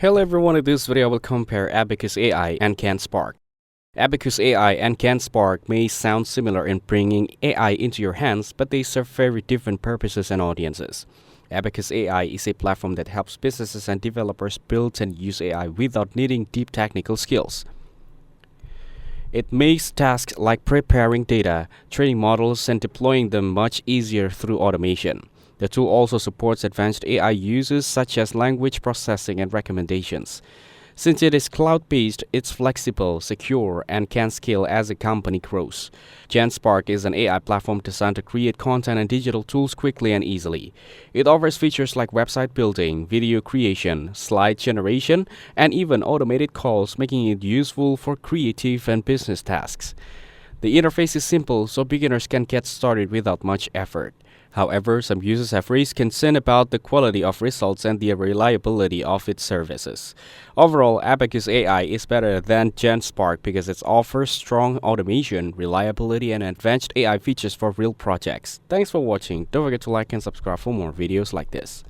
Hello everyone, in this video I will compare Abacus AI and Genspark. Abacus AI and Genspark may sound similar in bringing AI into your hands, but they serve very different purposes and audiences. Abacus AI is a platform that helps businesses and developers build and use AI without needing deep technical skills. It makes tasks like preparing data, training models, and deploying them much easier through automation. The tool also supports advanced AI uses such as language processing and recommendations. Since it is cloud-based, it's flexible, secure, and can scale as a company grows. Genspark is an AI platform designed to create content and digital tools quickly and easily. It offers features like website building, video creation, slide generation, and even automated calls, making it useful for creative and business tasks. The interface is simple, so beginners can get started without much effort. However, some users have raised concern about the quality of results and the reliability of its services. Overall, Abacus AI is better than Genspark because it offers strong automation, reliability, and advanced AI features for real projects. Thanks for watching. Don't forget to like and subscribe for more videos like this.